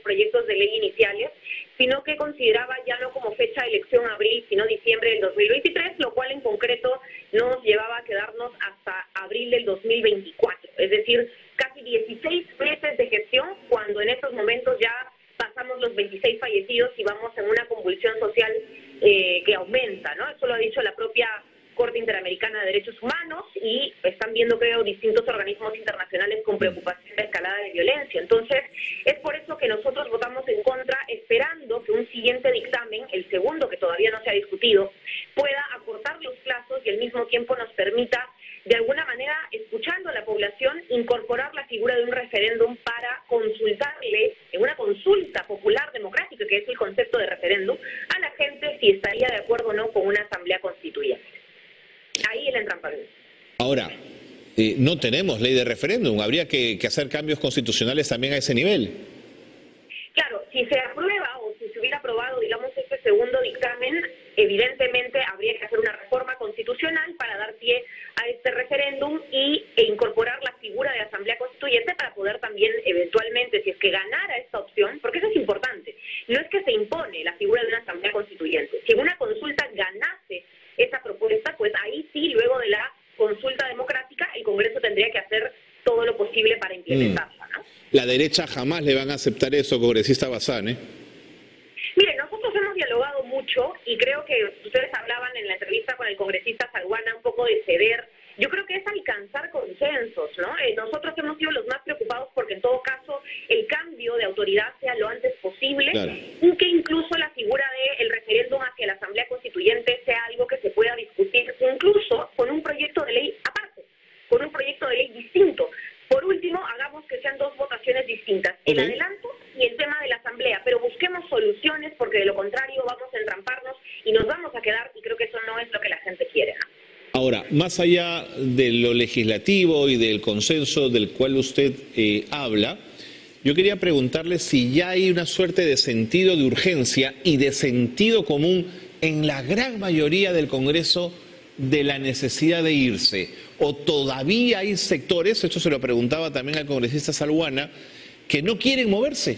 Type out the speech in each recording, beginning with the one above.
proyectos de ley iniciales, sino que consideraba ya no como fecha de elección abril, sino diciembre del 2023, lo cual en concreto nos llevaba a quedarnos hasta abril del 2024, es decir, casi 16 meses de gestión, cuando en estos momentos ya pasamos los 26 fallecidos y vamos en una convulsión social que aumenta, ¿no? Eso lo ha dicho la propia Corte Interamericana de Derechos Humanos y están viendo, creo, distintos organismos internacionales con preocupación de escalada de violencia. Entonces, es por eso que nosotros votamos en contra, esperando que un siguiente dictamen, el segundo que todavía no se ha discutido, pueda acortar los plazos y al mismo tiempo nos permita, de alguna manera, escuchando a la población, incorporar la figura de un referéndum para consultarle, en una consulta popular democrática, que es el concepto de referéndum, a la gente si estaría de acuerdo o no con una asamblea constituyente. Ahí el entrampamiento. Ahora, no tenemos ley de referéndum, habría que hacer cambios constitucionales también a ese nivel. Claro, si se aprueba o si se hubiera aprobado, digamos, este segundo dictamen, evidentemente habría que hacer una reforma constitucional para dar pie a este referéndum e incorporar la figura de asamblea constituyente para poder también, eventualmente, si es que ganara esta opción, porque eso es importante, no es que se impone la figura de una asamblea constituyente, si en una consulta ganase esa propuesta, pues ahí sí, luego de la consulta democrática, el Congreso tendría que hacer todo lo posible para implementarla, ¿no? La derecha jamás le van a aceptar eso, congresista Bazán, ¿eh? Mire, nosotros hemos dialogado mucho y creo que ustedes hablaban en la entrevista con el congresista Salguana un poco de ceder. Yo creo que es alcanzar consensos, ¿no? Nosotros hemos sido los más preocupados porque en todo caso el cambio de autoridad sea lo antes posible, claro, y que incluso la figura del referéndum hacia la Asamblea Constituyente sea algo que se pueda discutir, incluso con un proyecto de ley aparte, con un proyecto de ley distinto. Por último, hagamos que sean dos votaciones distintas, el adelanto y el tema de la Asamblea, pero busquemos soluciones porque de lo contrario vamos a entramparnos y nos vamos a quedar, y creo que eso no es lo que la gente quiere, ¿no? Ahora, más allá de lo legislativo y del consenso del cual usted habla, yo quería preguntarle si ya hay una suerte de sentido de urgencia y de sentido común en la gran mayoría del Congreso de la necesidad de irse, o todavía hay sectores, esto se lo preguntaba también al congresista Salguana, que no quieren moverse.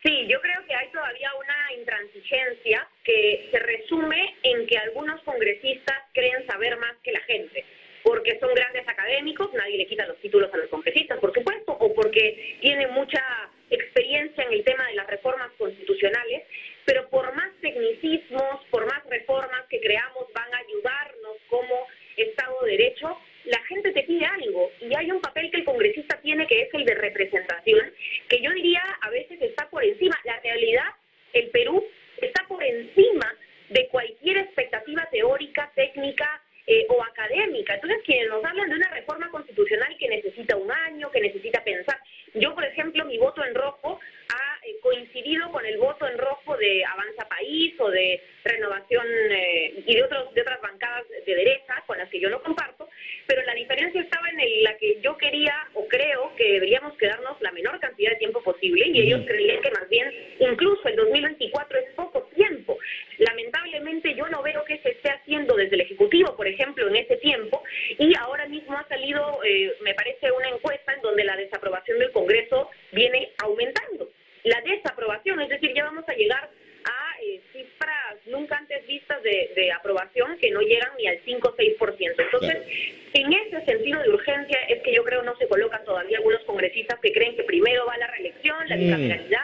Sí, yo creo que hay todavía una intransigencia que se resume en que algunos congresistas creen saber más que la gente, porque son grandes académicos, nadie le quita los títulos a los congresistas, por supuesto, o porque tienen mucha experiencia en el tema de las reformas constitucionales, pero por más tecnicismos, por más reformas que creamos van a ayudarnos como Estado de Derecho, la gente te pide algo y hay un papel que el congresista tiene que es el de representación, que yo diría a veces está por encima. La realidad, el Perú está por encima de cualquier expectativa teórica, técnica o académica. Entonces, quienes nos hablan de una reforma constitucional que necesita un año, que necesita pensar. Yo, por ejemplo, mi voto en rojo ha coincidido con el voto en rojo de Avanza País o de Renovación y de otras bancadas de derecha con las que yo no comparto, pero la diferencia estaba en la que yo quería o creo que deberíamos quedarnos la menor cantidad de tiempo posible y ellos creían que más bien incluso el 2024 es poco tiempo. Lamentablemente yo no veo que se esté haciendo desde el Ejecutivo, por ejemplo, en ese tiempo, y ahora mismo ha salido, me parece, una encuesta en donde la desaprobación del Congreso viene aumentando. La desaprobación, es decir, ya vamos a llegar a cifras nunca antes vistas de aprobación que no llegan ni al 5 o 6%. Entonces, en ese sentido de urgencia es que yo creo no se colocan todavía algunos congresistas que creen que primero va la reelección, la bicameralidad,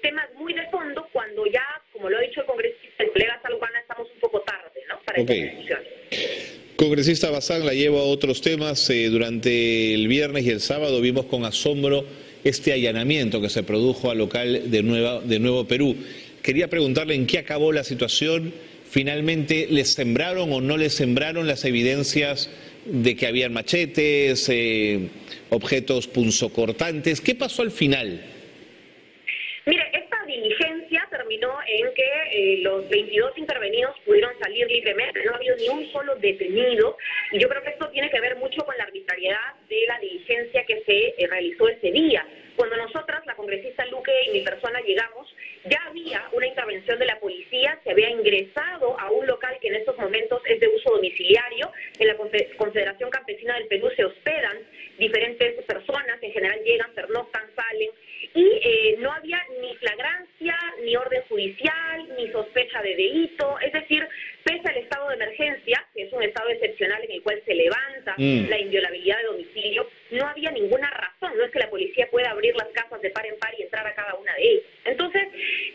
temas muy de fondo, cuando ya, como lo ha dicho el congresista, el colega Salguana, estamos un poco tarde, ¿no?, para esta discusión. Congresista Bazán, la llevo a otros temas. Durante el viernes y el sábado vimos con asombro este allanamiento que se produjo al local de Nuevo Perú. Quería preguntarle en qué acabó la situación. ¿Finalmente les sembraron o no les sembraron las evidencias de que habían machetes, objetos punzocortantes? ¿Qué pasó al final? Mire, esta diligencia terminó en que los 22 intervenidos pudieron salir libremente, no ha habido ni un solo detenido, y yo creo que esto tiene que ver mucho con la arbitrariedad de la diligencia que se realizó ese día. Cuando nosotras, la congresista Luque y mi persona llegamos, ya había una intervención de la policía, se había ingresado a un local que en estos momentos es de uso domiciliario. En la Confederación Campesina del Perú se hospedan diferentes personas, en general llegan, pernoctan, salen, y judicial, ni sospecha de delito, es decir, pese al estado de emergencia, que es un estado excepcional en el cual se levanta la inviolabilidad de domicilio, no había ninguna razón, no es que la policía pueda abrir las casas de par en par y entrar a cada una de ellas. Entonces,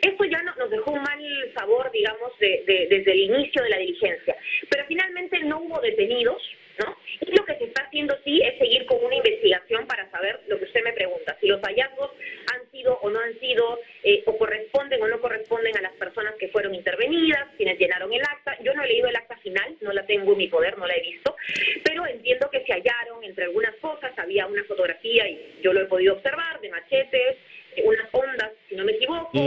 esto ya nos dejó un mal sabor, digamos, desde el inicio de la diligencia. Pero finalmente no hubo detenidos, ¿no? Y lo que se está haciendo sí es seguir con una investigación para saber lo que usted me pregunta, si los hallazgos han sido o no han sido, o corresponden o no corresponden a las personas que fueron intervenidas, quienes llenaron el acta. Yo no he leído el acta final, no la tengo en mi poder, no la he visto, pero entiendo que se hallaron entre algunas cosas, había una fotografía, y yo lo he podido observar, de machetes, unas ondas, si no me equivoco,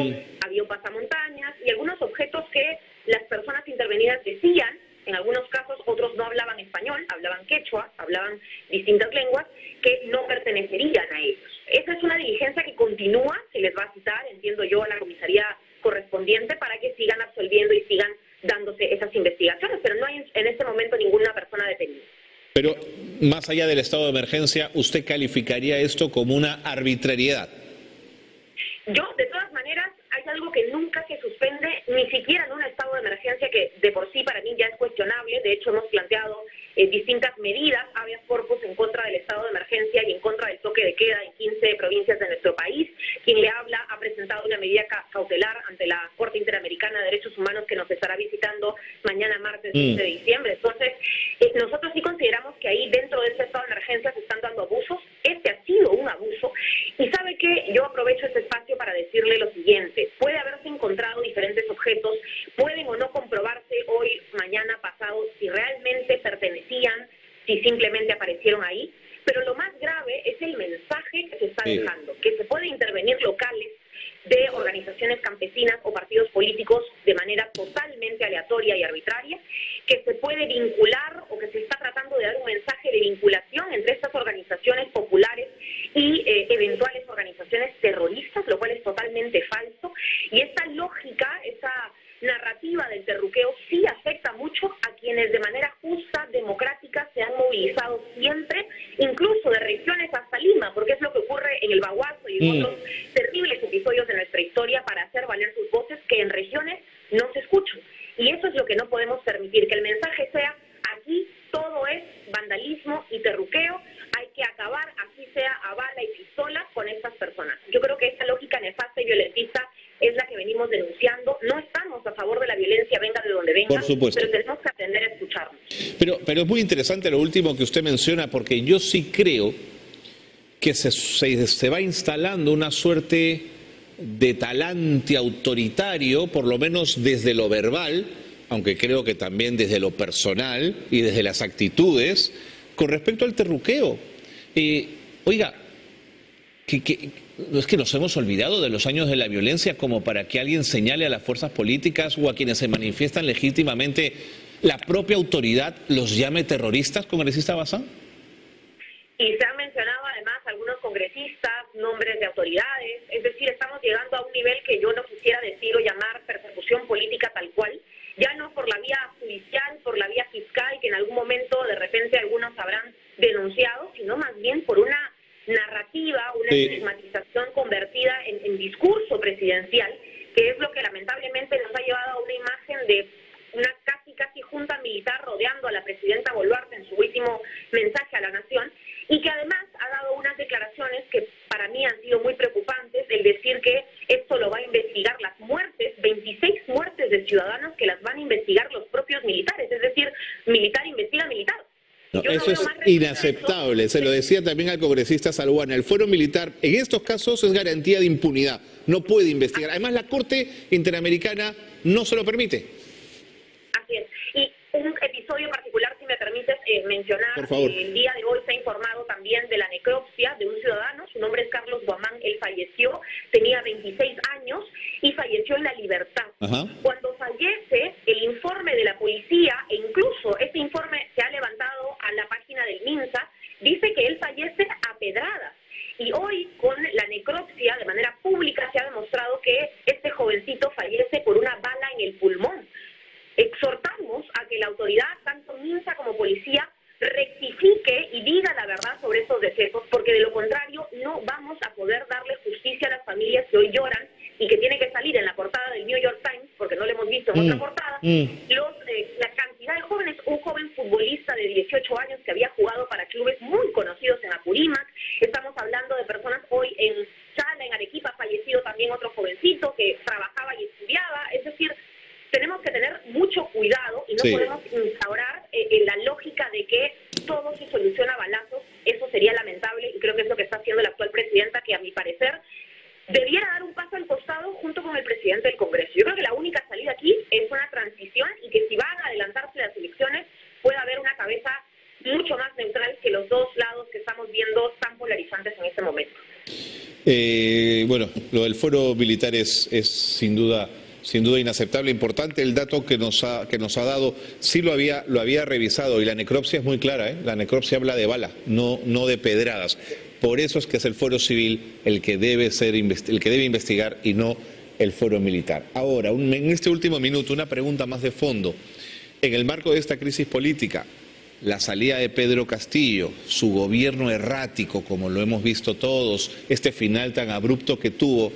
había un pasamontañas y algunos objetos que las personas intervenidas decían. En algunos casos, otros no hablaban español, hablaban quechua, hablaban distintas lenguas, que no pertenecerían a ellos. Esa es una diligencia que continúa, se les va a citar, entiendo yo, a la comisaría correspondiente para que sigan absolviendo y sigan dándose esas investigaciones, pero no hay en este momento ninguna persona detenida. Pero, más allá del estado de emergencia, ¿usted calificaría esto como una arbitrariedad? Yo, de todas maneras, hay algo que nunca se suspende, ni siquiera en un estado de emergencia que de por sí para mí ya es cuestionable. De hecho, hemos planteado distintas medidas, habeas corpus, en contra del estado de emergencia y en contra del toque de queda en 15 provincias de nuestro país. Quien le habla ha presentado una medida cautelar ante la Corte Interamericana de Derechos Humanos, que nos estará visitando mañana martes 15 de diciembre. Entonces, nosotros sí consideramos que ahí dentro de ese estado de emergencia se están dando abusos. Este ha sido un abuso. Y sabe que yo aprovecho este espacio para decirle lo siguiente: puede haberse encontrado diferentes objetos, pueden o no comprobarse hoy, mañana, pasado, si realmente pertenecían, si simplemente aparecieron ahí, pero lo más grave es el mensaje que se está dejando, que se puede intervenir locales de organizaciones campesinas o partidos políticos de manera totalmente aleatoria y arbitraria, que se puede vincular o que se está tratando de dar un mensaje de vinculación entre estas organizaciones populares y eventuales organizaciones terroristas, lo cual es totalmente falso. Y esta lógica, esa narrativa del terruqueo sí afecta mucho a quienes de manera justa, democrática, se han movilizado siempre, incluso de regiones hasta Lima, porque es lo que ocurre en el Baguazo y en otros terribles episodios de nuestra historia, para hacer valer sus voces que en regiones no se escuchan. Y eso es lo que no podemos permitir, que el mensaje sea: aquí todo es vandalismo y terruqueo, hay que acabar, así sea a bala y pistola, con estas personas. Yo creo que esta lógica nefasta y violentista es la que venimos denunciando. No estamos a favor de la violencia, venga de donde venga, por supuesto, pero tenemos que aprender a escucharnos. Pero es muy interesante lo último que usted menciona, porque yo sí creo que se va instalando una suerte de talante autoritario, por lo menos desde lo verbal, aunque creo que también desde lo personal y desde las actitudes, con respecto al terruqueo. Oiga, ¿no es que nos hemos olvidado de los años de la violencia como para que alguien señale a las fuerzas políticas o a quienes se manifiestan legítimamente, la propia autoridad los llame terroristas, congresista Bazán? Y se han mencionado además algunos congresistas, nombres de autoridades, es decir, estamos llegando a un nivel que yo no quisiera decir o llamar persecución política tal cual, ya no por la vía judicial, por la vía fiscal, que en algún momento de repente algunos habrán denunciado, sino más bien por una narrativa, una estigmatización convertida en discurso presidencial, que es lo que lamentablemente nos ha llevado a una imagen de una casi junta militar rodeando a la presidenta Boluarte en su último mensaje a la nación, y que además ha dado unas declaraciones que para mí han sido muy preocupantes, el decir que esto lo va a investigar, las muertes, 26 muertes de ciudadanos que las van a investigar los propios militares, es decir, militar investiga militar. No, eso es inaceptable, se lo decía también al congresista Salguana. El fuero militar en estos casos es garantía de impunidad, no puede investigar. Además, la Corte Interamericana no se lo permite. Así es. Y un episodio particular, si me permites mencionar, por favor. El día de hoy se ha informado también de la necropsia de un ciudadano, su nombre es Carlos Guamán, él falleció, tenía 26 años y falleció en la libertad. Ajá. Cuando fallece, el informe de la policía, e incluso este informe se ha levantado a la página del MINSA, dice que él fallece a pedradas. Y hoy, con la necropsia, de manera pública, se ha demostrado que este jovencito fallece por una bala en el pulmón. Exhortamos a que la autoridad, tanto MINSA como policía, rectifique y diga la verdad sobre estos decesos, porque de lo contrario no vamos a poder darle justicia a las familias que hoy lloran y que tiene que salir en la portada del New York Times, porque no lo hemos visto en otra portada, la cantidad de jóvenes, un joven futbolista de 18 años que había jugado para clubes muy conocidos en Apurímac, estamos hablando de personas hoy en Chala, en Arequipa, fallecido también otro jovencito que trabajaba y estudiaba, es decir, tenemos que tener mucho cuidado y no podemos instaurar la lógica de que todo se soluciona a balazos. Eso sería lamentable y creo que es lo que está haciendo la actual presidenta, que a mi parecer debiera dar un paso al costado junto con el presidente del Congreso. Yo creo que la única salida aquí es una transición y que si van a adelantarse las elecciones pueda haber una cabeza mucho más neutral que los dos lados que estamos viendo tan polarizantes en este momento. Bueno, lo del foro militar es sin duda inaceptable, importante el dato que nos ha dado. Sí lo había revisado y la necropsia es muy clara, ¿eh? La necropsia habla de bala, no de pedradas. Por eso es que es el foro civil el que debe investigar y no el foro militar. Ahora, en este último minuto, una pregunta más de fondo. En el marco de esta crisis política, la salida de Pedro Castillo, su gobierno errático, como lo hemos visto todos, este final tan abrupto que tuvo,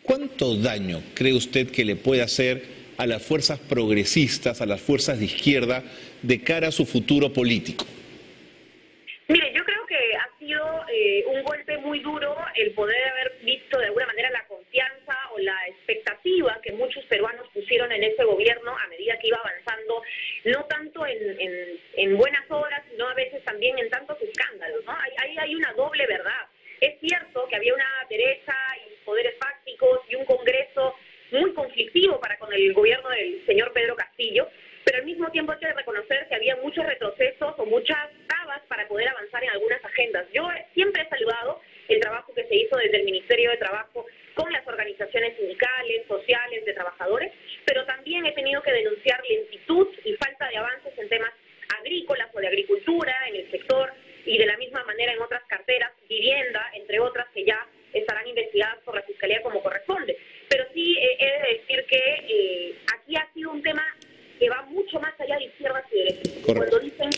¿cuánto daño cree usted que le puede hacer a las fuerzas progresistas, a las fuerzas de izquierda, de cara a su futuro político? Mire, yo creo que ha sido un golpe muy duro el poder haber visto de alguna manera la confianza o la expectativa que muchos peruanos pusieron en este gobierno a medida que iba avanzando, no tanto en buenas obras, sino a veces también en tantos escándalos, ¿no? Hay una doble verdad. Es cierto que había una derecha y poderes fácticos y un Congreso muy conflictivo para con el gobierno del señor Pedro Castillo, pero al mismo tiempo hay que reconocer que había muchos retrocesos o muchas trabas para poder avanzar en algunas agendas. Yo siempre he saludado el trabajo que se hizo desde el Ministerio de Trabajo con las organizaciones sindicales, sociales, de trabajadores, pero también he tenido que denunciar lentitud y falta de avances en temas agrícolas o de agricultura, en el sector, y de la misma manera en otras carteras, vivienda, entre otras, que ya estarán investigadas por la Fiscalía como corresponde. Pero sí he de decir que aquí ha sido un tema que va mucho más allá de izquierdas y derechas. Cuando dicen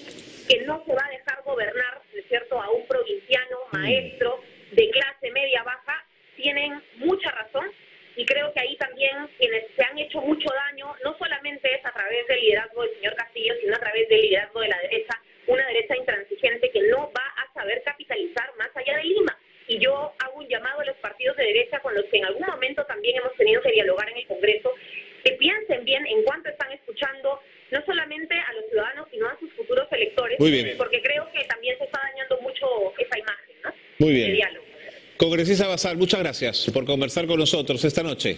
que no se va a dejar gobernar, ¿no es cierto?, a un provinciano, maestro, de clase media-baja, tienen mucha razón, y creo que ahí también quienes se han hecho mucho daño, no solamente es a través del liderazgo del señor Castillo, sino a través del liderazgo de la derecha, una derecha intransigente que no va a saber capitalizar más allá de Lima. Y yo hago un llamado a los partidos de derecha con los que en algún momento también hemos tenido que dialogar en el Congreso, que piensen bien en cuánto están escuchando no solamente a los ciudadanos, sino a sus futuros electores, porque creo que también se está dañando mucho esa imagen, ¿no? Muy bien. De diálogo. Congresista Basal, muchas gracias por conversar con nosotros esta noche.